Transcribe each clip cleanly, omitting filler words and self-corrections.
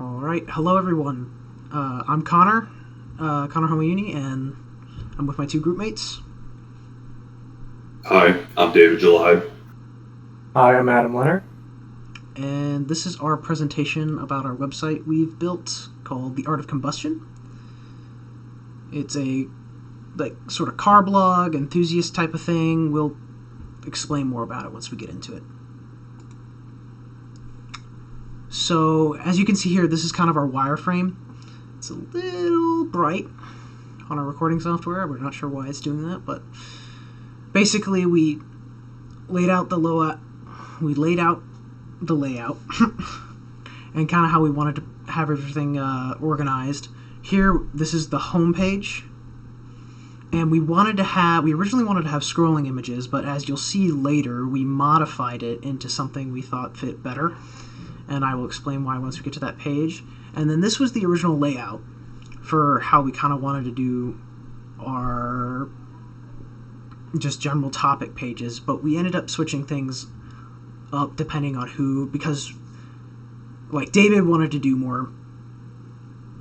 Alright, hello everyone. I'm Connor Homayouni, and I'm with my two group mates. Hi, I'm David Djeljaj. Hi, I'm Adam Lehnert. And this is our presentation about our website we've built called The Art of Combustion. It's a sort of car blog, enthusiast type of thing. We'll explain more about it once we get into it. So, as you can see here, this is kind of our wireframe. It's a little bright on our recording software. We're not sure why it's doing that, but basically we laid out the layout and kind of how we wanted to have everything organized. Here, this is the home page, and we originally wanted to have scrolling images, but as you'll see later, we modified it into something we thought fit better, and I will explain why once we get to that page. And then this was the original layout for how we kind of wanted to do our just general topic pages, but we ended up switching things up depending on who, because like David wanted to do more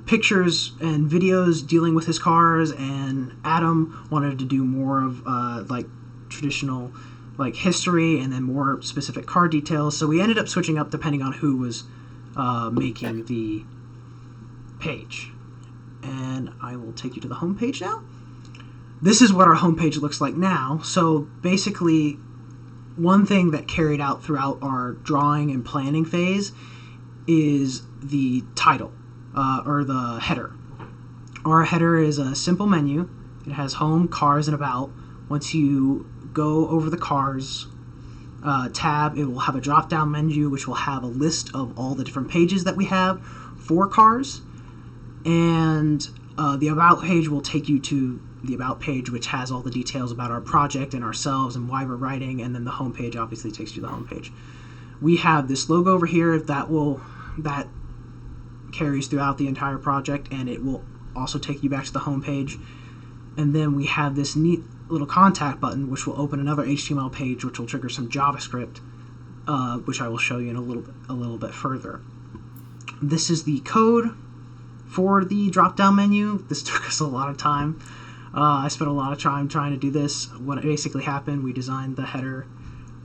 pictures and videos dealing with his cars, and Adam wanted to do more of traditional history and then more specific car details. So we ended up switching up depending on who was making the page. And I will take you to the home page now. This is what our home page looks like now. So basically, one thing that carried out throughout our drawing and planning phase is the title, or the header. Our header is a simple menu. It has home, cars, and about. Once you go over the cars tab, it will have a drop-down menu which will have a list of all the different pages that we have for cars, and the about page will take you to the about page, which has all the details about our project and ourselves and why we're writing, and then the home page obviously takes you to the home page. We have this logo over here that carries throughout the entire project, and it will also take you back to the home page. And then we have this neat little contact button which will open another HTML page, which will trigger some JavaScript, which I will show you in a little bit further. This is the code for the drop-down menu. This took us a lot of time. I spent a lot of time trying to do this. What basically happened, we designed the header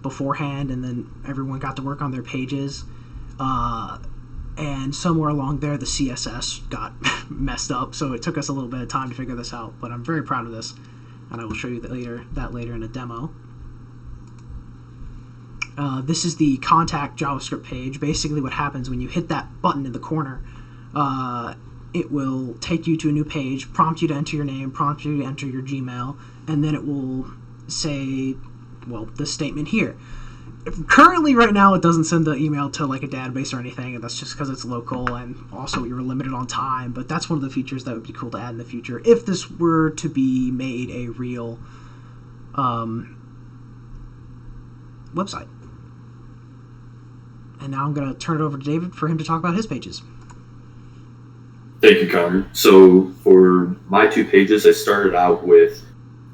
beforehand, and then everyone got to work on their pages. And somewhere along there, the CSS got messed up, so it took us a little bit of time to figure this out. But I'm very proud of this, and I will show you that later in a demo. This is the contact JavaScript page. Basically, what happens when you hit that button in the corner, it will take you to a new page, prompt you to enter your name, prompt you to enter your Gmail, and then it will say, well, this statement here. Currently, right now, it doesn't send the email to like a database or anything, and that's just because it's local, and also you're limited on time. But that's one of the features that would be cool to add in the future if this were to be made a real website. And now I'm going to turn it over to David for him to talk about his pages. Thank you, Connor. So for my two pages, I started out with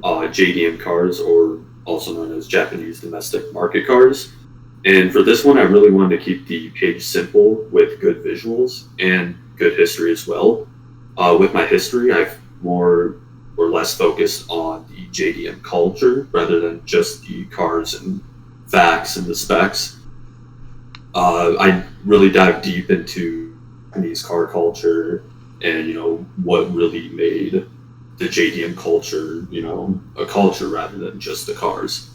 JDM Cars, or also known as Japanese domestic market cars. And for this one, I really wanted to keep the page simple with good visuals and good history as well. With my history, I've more or less focused on the JDM culture rather than just the cars and facts and the specs. I really dive deep into Japanese car culture and, what really made the JDM culture, a culture rather than just the cars.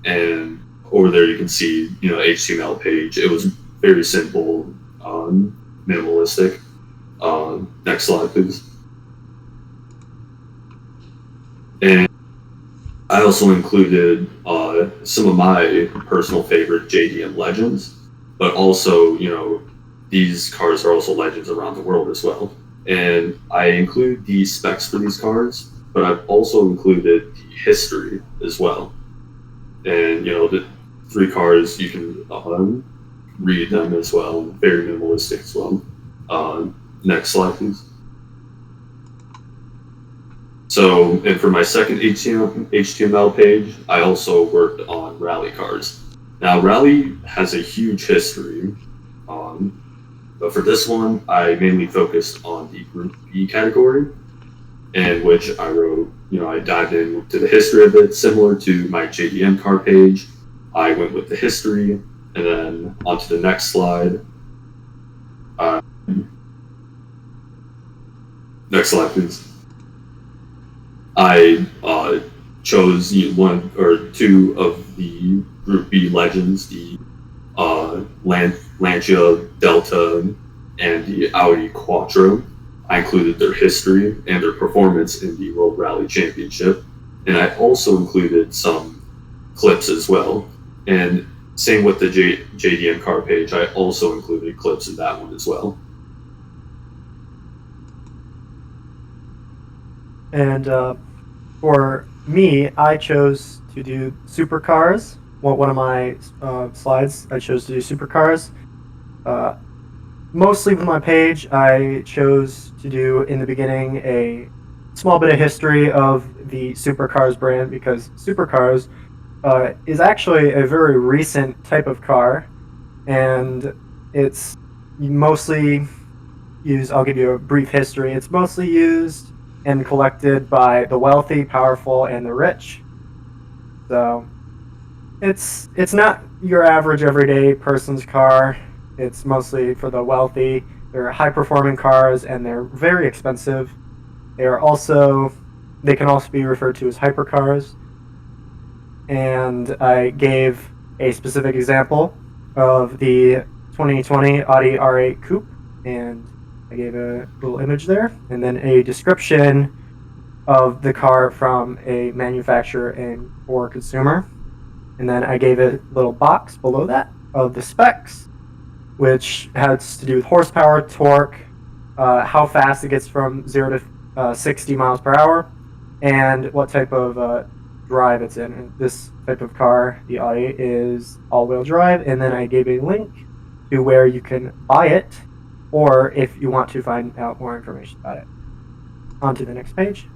And over there you can see, HTML page. It was very simple, minimalistic. Next slide, please. And I also included some of my personal favorite JDM legends, but also, these cars are also legends around the world as well. And I include the specs for these cars, but I've also included the history as well. And, the three cars, you can read them as well, very minimalistic as well. Next slide, please. So, and for my second HTML page, I also worked on rally cars. Now, rally has a huge history, But for this one, I mainly focused on the Group B category, in which I wrote, I dived into the history of it, similar to my JDM car page. I went with the history, and then onto the next slide. Next slide, please. I chose one or two of the Group B legends, the Lancia Delta and the Audi Quattro. I included their history and their performance in the World Rally Championship, and I also included some clips as well. And same with the JDM car page, I also included clips in that one as well. And for me, I chose to do supercars. One of my slides, I chose to do supercars. Mostly with my page, I chose to do in the beginning a small bit of history of the supercars brand, because supercars is actually a very recent type of car, and it's mostly used. I'll give you a brief history. It's mostly used and collected by the wealthy, powerful, and the rich. So it's not your average everyday person's car. It's mostly for the wealthy. They're high-performing cars, and they're very expensive. They can also be referred to as hypercars. And I gave a specific example of the 2020 Audi R8 Coupe, and I gave a little image there, and then a description of the car from a manufacturer and or consumer. And then I gave a little box below that of the specs, which has to do with horsepower, torque, how fast it gets from 0 to 60 miles per hour, and what type of drive it's in. And this type of car, the Audi, is all-wheel drive. And then I gave a link to where you can buy it, or if you want to find out more information about it. On to the next page.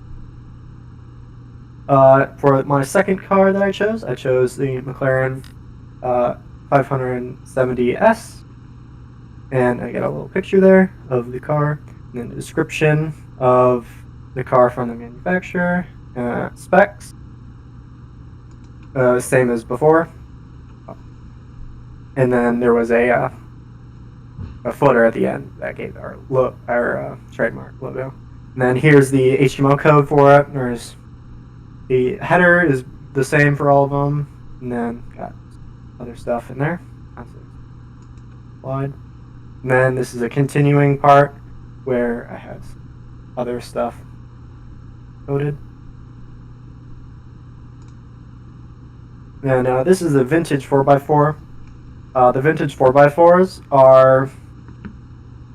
For my second car that I chose the McLaren 570S. And I got a little picture there of the car, and then the description of the car from the manufacturer, specs, same as before. And then there was a footer at the end that gave our trademark logo. And then here's the HTML code for it. There's the header is the same for all of them, and then got other stuff in there. Slide. And then this is a continuing part where I had other stuff coded. And this is a vintage 4x4. The vintage 4x4s are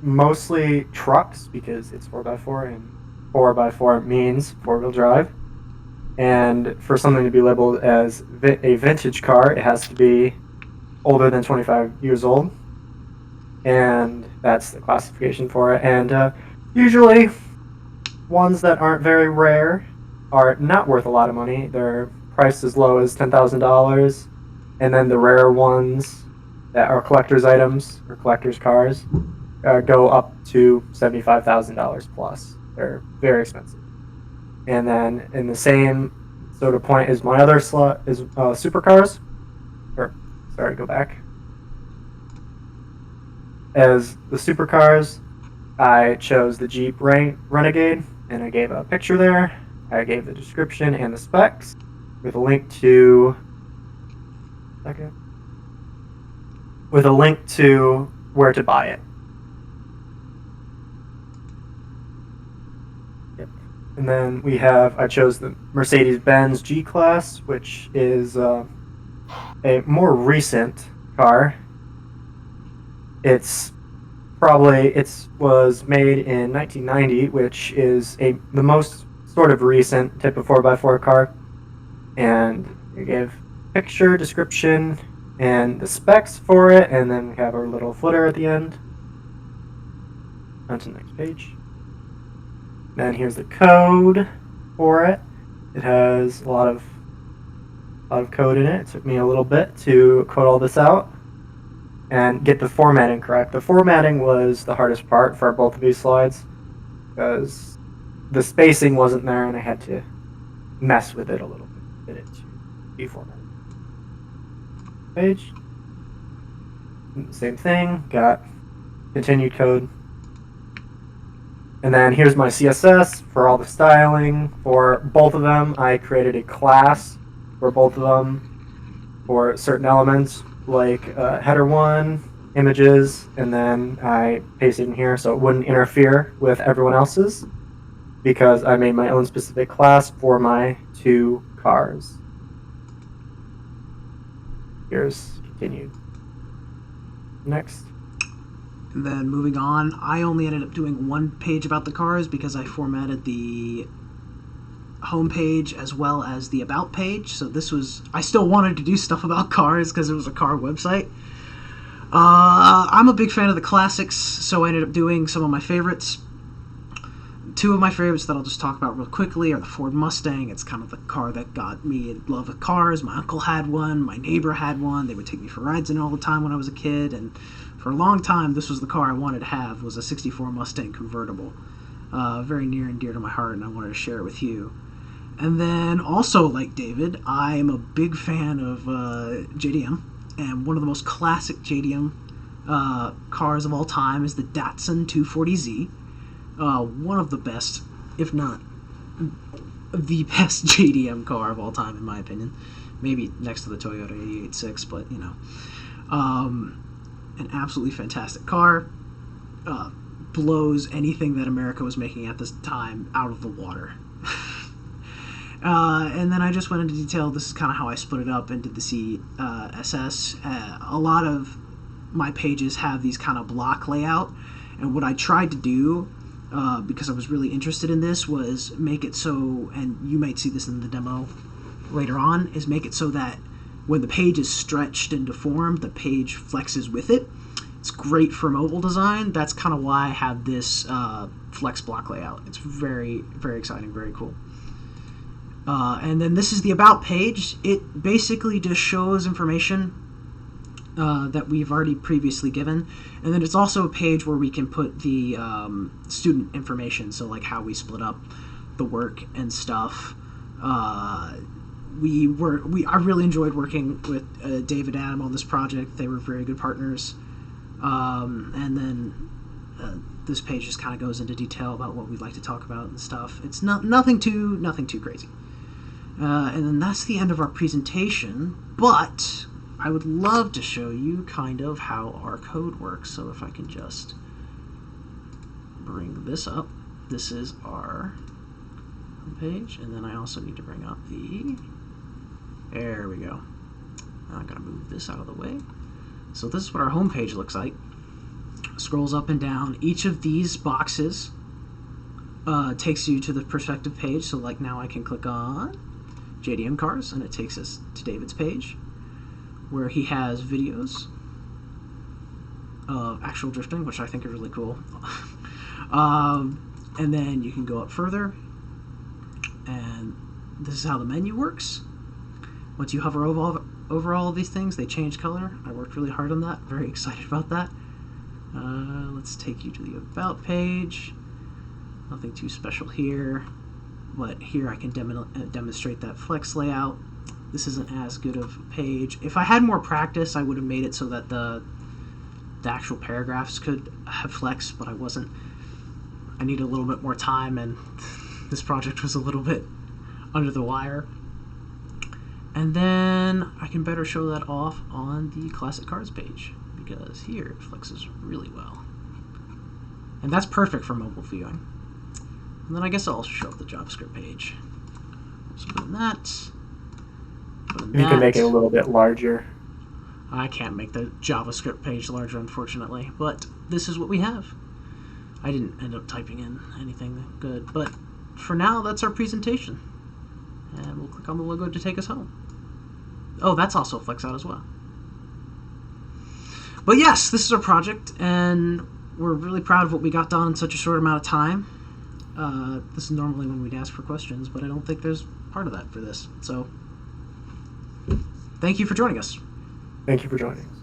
mostly trucks because it's 4x4, and 4x4 means four-wheel drive. And for something to be labeled as a vintage car, it has to be older than 25 years old. And that's the classification for it. And usually ones that aren't very rare are not worth a lot of money. They're priced as low as $10,000. And then the rare ones that are collector's items or collector's cars go up to $75,000 plus. They're very expensive. And then in the same sort of point as my other slot is supercars. Go back. As the supercars, I chose the Jeep Renegade, and I gave a picture there. I gave the description and the specs with a link to where to buy it. Yep. And then I chose the Mercedes-Benz G-Class, which is a more recent car. It was made in 1990, which is the most sort of recent type of 4x4 car. And we gave picture, description, and the specs for it, and then we have our little footer at the end. On to the next page. Then here's the code for it. It has a lot of code in it. It took me a little bit to code all this out. and get the formatting correct. The formatting was the hardest part for both of these slides because the spacing wasn't there and I had to mess with it a little bit to get it to be formatted. Page. Same thing, got continued code. And then here's my CSS for all the styling. For both of them, I created a class for both of them for certain elements, like header 1, images, and then I pasted in here so it wouldn't interfere with everyone else's, because I made my own specific class for my 2 cars. Here's continued. Next. And then moving on, I only ended up doing 1 page about the cars because I formatted the home page as well as the about page. So this was, I still wanted to do stuff about cars because it was a car website. I'm a big fan of the classics, so I ended up doing some of my favorites. 2 of my favorites that I'll just talk about real quickly are the Ford Mustang. It's kind of the car that got me in love with cars. My uncle had one, my neighbor had one. They would take me for rides in it all the time when I was a kid, and for a long time this was the car I wanted to have, was a 64 Mustang convertible. Very near and dear to my heart, and I wanted to share it with you. And then also, like David, I am a big fan of JDM, and one of the most classic JDM cars of all time is the Datsun 240Z. One of the best, if not the best JDM car of all time, in my opinion. Maybe next to the Toyota 886, but, you know. An absolutely fantastic car. Blows anything that America was making at this time out of the water. And then I just went into detail. This is kind of how I split it up into the CSS. A lot of my pages have these kind of block layout, and what I tried to do, because I was really interested in this, was make it so, and you might see this in the demo later on, is make it so that when the page is stretched and deformed, the page flexes with it. It's great for mobile design. That's kind of why I have this flex block layout. It's very, very exciting, very cool. And then this is the About page. It basically just shows information that we've already previously given. And then it's also a page where we can put the student information, so like how we split up the work and stuff. I really enjoyed working with David and Adam on this project. They were very good partners. And then this page just kind of goes into detail about what we'd like to talk about and stuff. It's nothing too crazy. And then that's the end of our presentation, but I would love to show you kind of how our code works. So if I can just bring this up, this is our homepage, and then I also need to bring up there we go. I'm gonna move this out of the way. So this is what our homepage looks like. Scrolls up and down. Each of these boxes takes you to the perspective page. So like now I can click on JDM Cars, and it takes us to David's page, where he has videos of actual drifting, which I think are really cool. And then you can go up further, and this is how the menu works. Once you hover over all of these things, they change color. I worked really hard on that. Very excited about that. Let's take you to the About page. Nothing too special here, but here I can demonstrate that flex layout. This isn't as good of a page. If I had more practice, I would have made it so that the actual paragraphs could have flex, but I wasn't. I needed a little bit more time, and this project was a little bit under the wire. And then I can better show that off on the Classic Cars page, because here it flexes really well. And that's perfect for mobile viewing. And then I guess I'll also show up the JavaScript page. So put that. You can make it a little bit larger. I can't make the JavaScript page larger, unfortunately, but this is what we have. I didn't end up typing in anything good, but for now, that's our presentation. And we'll click on the logo to take us home. Oh, that's also flex out as well. But yes, this is our project, and we're really proud of what we got done in such a short amount of time. This is normally when we'd ask for questions, but I don't think there's part of that for this. So, thank you for joining us. Thank you for joining us.